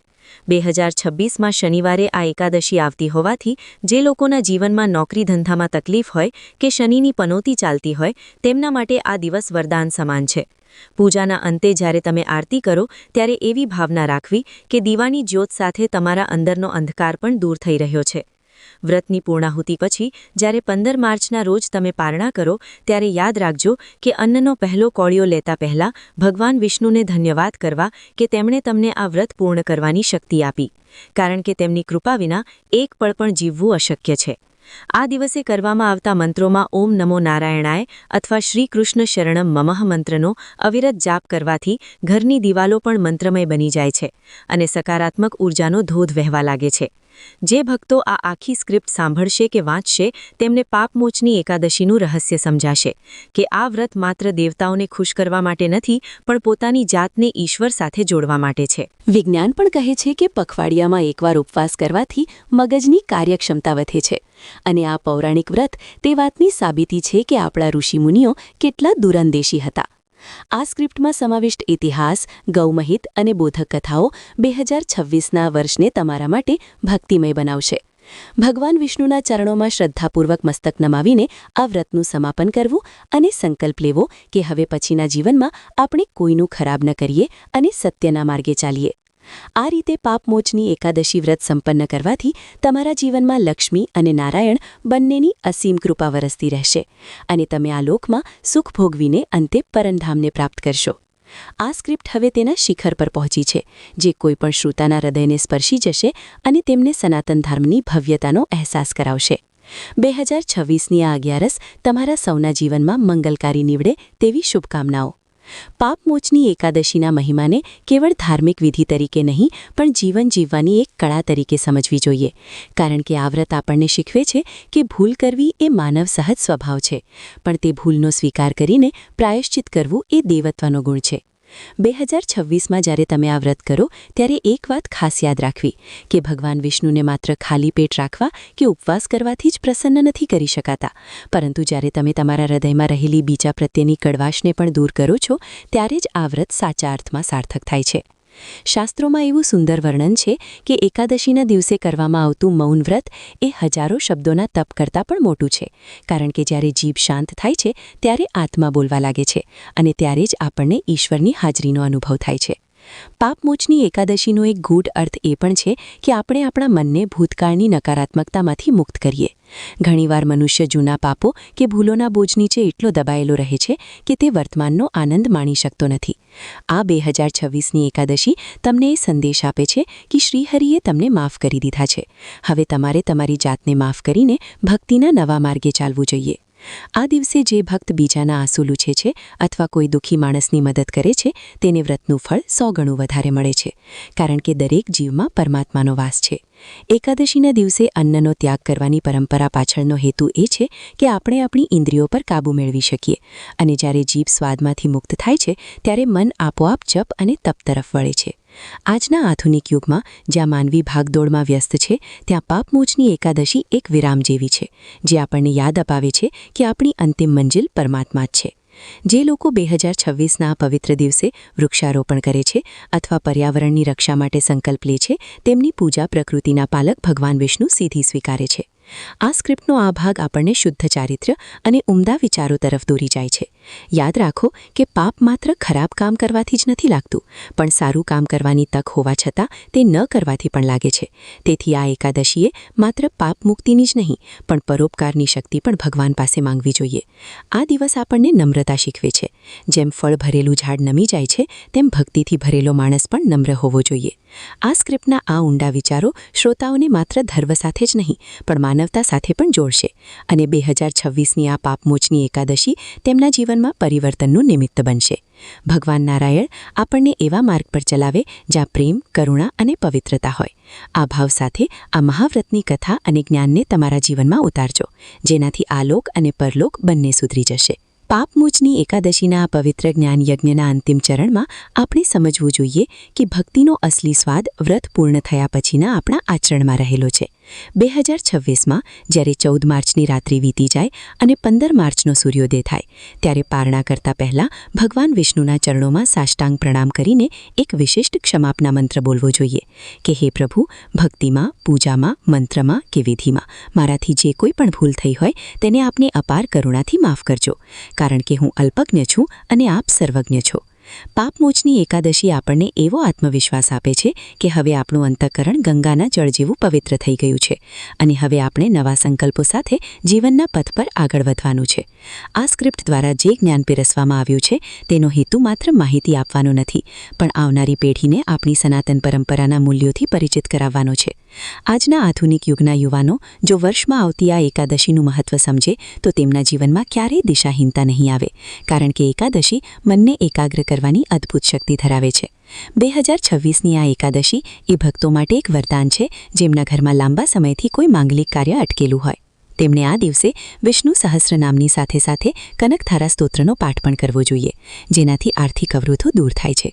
2026માં શનિવારે આ એકાદશી આવતી હોવાથી જે લોકોના જીવનમાં નોકરી ધંધામાં તકલીફ હોય કે શનિની પનોતી ચાલતી હોય તેમના માટે આ દિવસ વરદાન સમાન છે. પૂજાના અંતે જ્યારે તમે આરતી કરો ત્યારે એવી ભાવના રાખવી કે દીવાની જ્યોત સાથે તમારા અંદરનો અંધકાર પણ દૂર થઈ રહ્યો છે. વ્રતની પૂર્ણાહુતિ પછી જ્યારે 15 માર્ચના રોજ તમે પારણા કરો ત્યારે યાદ રાખજો કે અન્નનો પહેલો કોળિયો લેતા પહેલા ભગવાન વિષ્ણુને ધન્યવાદ કરવા કે તેમણે તમને આ વ્રત પૂર્ણ કરવાની શક્તિ આપી, કારણ કે તેમની કૃપા વિના એક પળ પણ જીવવું અશક્ય છે. આ દિવસે કરવામાં આવતા મંત્રોમાં ઓમ નમો નારાયણાય અથવા શ્રી કૃષ્ણ શરણમ મમઃ મંત્રનો અવિરત જાપ કરવાથી ઘરની દિવાલો પણ મંત્રમય બની જાય છે અને સકારાત્મક ઉર્જાનો ધોધ વહેવા લાગે છે. જે ભક્તો આ આખી સ્ક્રિપ્ટ સાંભળશે કે વાંચશે તેમને પાપમોચની એકાદશીનું રહસ્ય સમજાશે કે આ વ્રત માત્ર દેવતાઓને ખુશ કરવા માટે નથી પણ પોતાની જાતને ઈશ્વર સાથે જોડવા માટે છે. વિજ્ઞાન પણ કહે છે કે પખવાડિયામાં એકવાર ઉપવાસ કરવાથી મગજની કાર્યક્ષમતા વધે છે અને આ પૌરાણિક વ્રત તે વાતની સાબિતી છે કે આપણા ઋષિમુનિઓ કેટલા દૂરંદેશી હતા. આ સ્ક્રિપ્ટમાં સમાવિષ્ટ ઇતિહાસ, ગૌમહિત અને બોધક કથાઓ 2026ના વર્ષને તમારા માટે ભક્તિમય બનાવશે. ભગવાન વિષ્ણુના ચરણોમાં શ્રદ્ધાપૂર્વક મસ્તક નમાવીને આ વ્રતનું સમાપન કરવું અને સંકલ્પ લેવો કે હવે પછીના જીવનમાં આપણે કોઈનું ખરાબ ન કરીએ અને સત્યના માર્ગે ચાલીએ. આ રીતે પાપમોચની એકાદશી વ્રત સંપન્ન કરવાથી તમારા જીવનમાં લક્ષ્મી અને નારાયણ બંનેની અસીમ કૃપા વરસતી રહેશે અને તમે આ લોકમાં સુખ ભોગવીને અંતે પરમધામને પ્રાપ્ત કરશો. આ સ્ક્રિપ્ટ હવે તેના શિખર પર પહોંચી છે, જે કોઈપણ શ્રોતાના હૃદયને સ્પર્શી જશે અને તેમને સનાતન ધર્મની ભવ્યતાનો અહેસાસ કરાવશે. 2026ની આ 11 તમારા સૌના જીવનમાં મંગલકારી નીવડે તેવી શુભકામનાઓ. પાપમોચની એકાદશીના મહિમાને કેવળ ધાર્મિક વિધિ તરીકે નહીં પણ જીવન જીવવાની એક કળા તરીકે સમજવી જોઈએ, કારણ કે આ વ્રત આપણને શીખવે છે કે ભૂલ કરવી એ માનવ સહજ સ્વભાવ છે, પણ તે ભૂલનો સ્વીકાર કરીને પ્રાયશ્ચિત કરવું એ દેવત્વનો ગુણ છે. 2026માં જ્યારે તમે આ વ્રત કરો ત્યારે એક વાત ખાસ યાદ રાખવી કે ભગવાન વિષ્ણુને માત્ર ખાલી પેટ રાખવા કે ઉપવાસ કરવાથી જ પ્રસન્ન નથી કરી શકાતા, પરંતુ જ્યારે તમે તમારા હૃદયમાં રહેલી બીજા પ્રત્યેની કડવાશને પણ દૂર કરો છો ત્યારે જ આ વ્રત સાચા અર્થમાં સાર્થક થાય છે. શાસ્ત્રોમાં એવું સુંદર વર્ણન છે કે એકાદશીના દિવસે કરવામાં આવતું મૌન વ્રત એ હજારો શબ્દોના તપ કરતાં પણ મોટું છે, કારણ કે જ્યારે જીભ શાંત થાય છે ત્યારે આત્મા બોલવા લાગે છે અને ત્યારે જ આપણને ઈશ્વરની હાજરીનો અનુભવ થાય છે. પાપમોચની એકાદશીનો એક ગૂઢ અર્થ એ પણ છે કે આપણે આપણા મનને ભૂતકાળની નકારાત્મકતામાંથી મુક્ત કરીએ. ઘણીવાર મનુષ્ય જૂના પાપો કે ભૂલોના બોજ નીચે એટલો દબાયેલો રહે છે કે તે વર્તમાનનો આનંદ માણી શકતો નથી. આ 2026ની એકાદશી તમને એ સંદેશ આપે છે કે શ્રીહરિએ તમને માફ કરી દીધા છે. હવે તમારે તમારી જાતને માફ કરીને ભક્તિના નવા માર્ગે ચાલવું જોઈએ. આ દિવસે જે ભક્ત બીજાના આંસુ લૂછે છે અથવા કોઈ દુઃખી માણસની મદદ કરે છે તેને વ્રતનું ફળ 100 ગણું વધારે મળે છે, કારણ કે દરેક જીવમાં પરમાત્માનો વાસ છે. એકાદશીના દિવસે અન્નનો ત્યાગ કરવાની પરંપરા પાછળનો હેતુ એ છે કે આપણે આપણી ઇન્દ્રિયો પર કાબૂ મેળવી શકીએ અને જ્યારે જીભ સ્વાદમાંથી મુક્ત થાય છે ત્યારે મન આપોઆપ જપ અને તપ તરફ વળે છે. આજના આધુનિક યુગમાં જ્યાં માનવી ભાગદોડમાં વ્યસ્ત છે ત્યાં પાપમોચની એકાદશી એક વિરામ જેવી છે, જે આપણને યાદ અપાવે છે કે આપણી અંતિમ મંજિલ પરમાત્મા જ છે. જે લોકો 2026ના પવિત્ર દિવસે વૃક્ષારોપણ કરે છે અથવા પર્યાવરણની રક્ષા માટે સંકલ્પ લે છે તેમની પૂજા પ્રકૃતિના પાલક ભગવાન વિષ્ણુ સીધી સ્વીકારે છે. આ સ્ક્રિપ્ટનો આ ભાગ આપણને શુદ્ધ ચારિત્ર્ય અને ઉમદા વિચારો તરફ દોરી જાય છે. યાદ રાખો કે પાપ માત્ર ખરાબ કામ કરવાથી જ નથી લાગતું, પણ સારું કામ કરવાની તક હોવા છતાં તે ન કરવાથી પણ લાગે છે. તેથી આ એકાદશીએ માત્ર પાપ મુક્તિની જ નહીં પણ પરોપકારની શક્તિ પણ ભગવાન પાસે માંગવી જોઈએ. આ દિવસ આપણને નમ્રતા શીખવે છે. જેમ ફળ ભરેલું ઝાડ નમી જાય છે તેમ ભક્તિથી ભરેલો માણસ પણ નમ્ર હોવો જોઈએ. આ સ્ક્રિપ્ટના આ ઊંડા વિચારો શ્રોતાઓને માત્ર ધર્મ સાથે જ નહીં પણ માનવતા સાથે પણ જોડશે અને 2026ની આ પાપમોચની એકાદશી તેમના જીવનમાં પરિવર્તનનું નિમિત્ત બનશે. ભગવાન નારાયણ આપણને એવા માર્ગ પર ચલાવે જ્યાં પ્રેમ, કરુણા અને પવિત્રતા હોય. આ ભાવ સાથે આ મહાવ્રતની કથા અને જ્ઞાનને તમારા જીવનમાં ઉતારજો, જેનાથી આલોક અને પરલોક બંને સુધરી જશે. પાપમોચની એકાદશીના આ પવિત્ર જ્ઞાન યજ્ઞના અંતિમ ચરણમાં આપણે સમજવું જોઈએ કે ભક્તિનો અસલી સ્વાદ વ્રત પૂર્ણ થયા પછીના આપણા આચરણમાં રહેલો છે. 2026માં જ્યારે 14 માર્ચની રાત્રિ વીતી જાય અને 15 માર્ચનો સૂર્યોદય થાય ત્યારે પારણા કરતા પહેલાં ભગવાન વિષ્ણુના ચરણોમાં સાષ્ટાંગ પ્રણામ કરીને એક વિશિષ્ટ ક્ષમાપના મંત્ર બોલવો જોઈએ કે હે પ્રભુ, ભક્તિમાં, પૂજામાં, મંત્રમાં કે વિધિમાં મારાથી જે કોઈ પણ ભૂલ થઈ હોય તેને આપને અપાર કરુણાથી માફ કરજો, કારણ કે હું અલ્પજ્ઞ છું અને આપ સર્વજ્ઞ છો. પાપમોચની એકાદશી આપણને એવો આત્મવિશ્વાસ આપે છે કે હવે આપણું અંતઃકરણ ગંગાના જળ જેવું પવિત્ર થઈ ગયું છે અને હવે આપણે નવા સંકલ્પો સાથે જીવનના પથ પર આગળ વધવાનું છે. આ સ્ક્રિપ્ટ દ્વારા જે જ્ઞાન પીરસવામાં આવ્યું છે તેનો હેતુ માત્ર માહિતી આપવાનો નથી, પણ આવનારી પેઢીને આપણી સનાતન પરંપરાના મૂલ્યોથી પરિચિત કરાવવાનો છે. આજના આધુનિક યુગના યુવાનો જો વર્ષમાં આવતી આ એકાદશીનું મહત્વ સમજે તો તેમના જીવનમાં ક્યારેય દિશાહીનતા નહીં આવે, કારણ કે એકાદશી મનને એકાગ્ર કરવાની અદ્ભુત શક્તિ ધરાવે છે. 2026ની આ એકાદશી એ ભક્તો માટે એક વરદાન છે જેમના ઘરમાં લાંબા સમયથી કોઈ માંગલિક કાર્ય અટકેલું હોય. તેમણે આ દિવસે વિષ્ણુ સહસ્રનામની સાથે સાથે કનકધારા સ્તોત્રનો પાઠ પણ કરવો જોઈએ, જેનાથી આર્થિક અવરોધો દૂર થાય છે.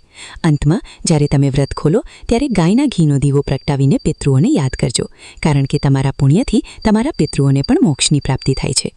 અંતમાં જ્યારે તમે વ્રત ખોલો ત્યારે ગાયના ઘીનો દીવો પ્રગટાવીને પિતૃઓને યાદ કરજો, કારણ કે તમારા પુણ્યથી તમારા પિતૃઓને પણ મોક્ષની પ્રાપ્તિ થાય છે.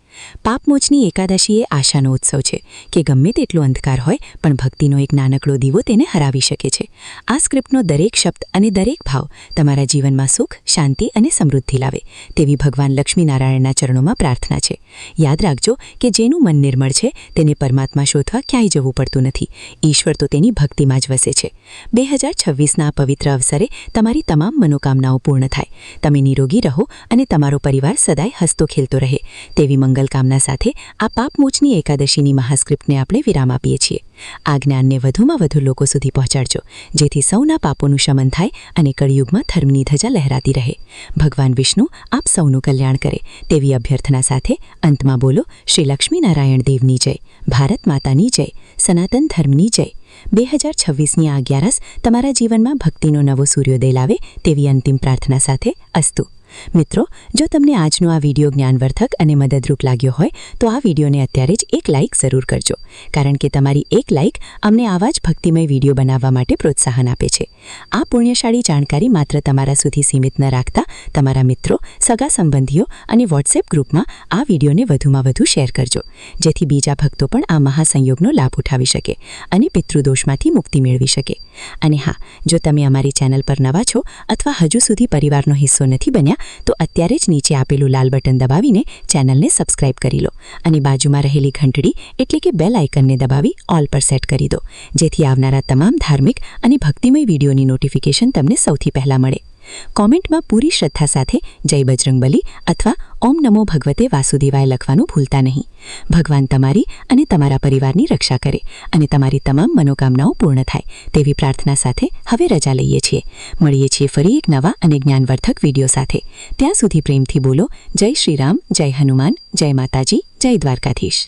પાપમોચની એકાદશી એ આશાનો ઉત્સવ છે કે ગમે તેટલો અંધકાર હોય પણ ભક્તિનો એક નાનકડો દીવો તેને હરાવી શકે છે. આ સ્ક્રિપ્ટનો દરેક શબ્દ અને દરેક ભાવ તમારા જીવનમાં સુખ, શાંતિ અને સમૃદ્ધિ લાવે તેવી ભગવાન લક્ષ્મીનારાયણના ચરણોમાં પ્રાર્થના છે. યાદ રાખજો કે જેનું મન નિર્મળ છે તેને પરમાત્મા શોધવા ક્યાંય જવું પડતું નથી. ઈશ્વર તો તેની ભક્તિમાં જ વસે છે. 2026ના આ પવિત્ર અવસરે તમારી તમામ મનોકામનાઓ પૂર્ણ થાય, તમે નિરોગી રહો અને તમારો પરિવાર સદાય હસતો ખેલતો રહે તેવી મંગલકામના સાથે આ પાપમોચની એકાદશીની મહાસ્ક્રિપ્ટને આપણે વિરામ આપીએ છીએ. આ જ્ઞાનને વધુમાં વધુ લોકો સુધી પહોંચાડજો, જેથી સૌના પાપોનું શમન થાય અને કળિયુગમાં ધર્મની ધજા લહેરાતી રહે. ભગવાન વિષ્ણુ આપ સૌનું કલ્યાણ કરે તેવી અભ્યર્થના સાથે અંતમાં બોલો શ્રી લક્ષ્મીનારાયણ દેવની જય, ભારત માતાની જય, સનાતન ધર્મની જય. 2026ની આ 11 તમારા જીવનમાં ભક્તિનો નવો સૂર્યોદય લાવે તેવી અંતિમ પ્રાર્થના સાથે અસ્તુ. મિત્રો, જો તમને આજનો આ વિડીયો જ્ઞાનવર્ધક અને મદદરૂપ લાગ્યો હોય તો આ વિડીયોને અત્યારે જ એક લાઇક જરૂર કરજો, કારણ કે તમારી એક લાઇક અમને આવા જ ભક્તિમય વિડીયો બનાવવા માટે પ્રોત્સાહન આપે છે. આ પુણ્યશાળી જાણકારી માત્ર તમારા સુધી સીમિત ન રાખતા તમારા મિત્રો, સગા સંબંધીઓ અને વોટ્સએપ ગ્રુપમાં આ વિડીયોને વધુમાં વધુ શેર કરજો, જેથી બીજા ભક્તો પણ આ મહાસંયોગનો લાભ ઉઠાવી શકે અને પિતૃદોષમાંથી મુક્તિ મેળવી શકે. અને હા, જો તમે અમારી ચેનલ પર નવા છો અથવા હજુ સુધી પરિવારનો હિસ્સો નથી બન્યા તો અત્યારે જ નીચે આપેલું લાલ બટન દબાવીને ચેનલને સબસ્ક્રાઇબ કરી લો અને બાજુમાં રહેલી ઘંટડી એટલે કે બેલ આઇકનને દબાવી ઓલ પર સેટ કરી દો, જેથી આવનારા તમામ ધાર્મિક અને ભક્તિમય વિડીયોની નોટિફિકેશન તમને સૌથી પહેલાં મળે. કોમેન્ટમાં પૂરી શ્રદ્ધા સાથે જય બજરંગબલી અથવા ઓમ નમો ભગવતે વાસુદેવાય લખવાનું ભૂલતા નહીં. ભગવાન તમારી અને તમારા પરિવારની રક્ષા કરે અને તમારી તમામ મનોકામનાઓ પૂર્ણ થાય તેવી પ્રાર્થના સાથે હવે રજા લઈએ છીએ. મળીએ છીએ ફરી એક નવા અને જ્ઞાનવર્ધક વિડીયો સાથે. ત્યાં સુધી પ્રેમથી બોલો જય શ્રી રામ, જય હનુમાન, જય માતાજી, જય દ્વારકાધીશ.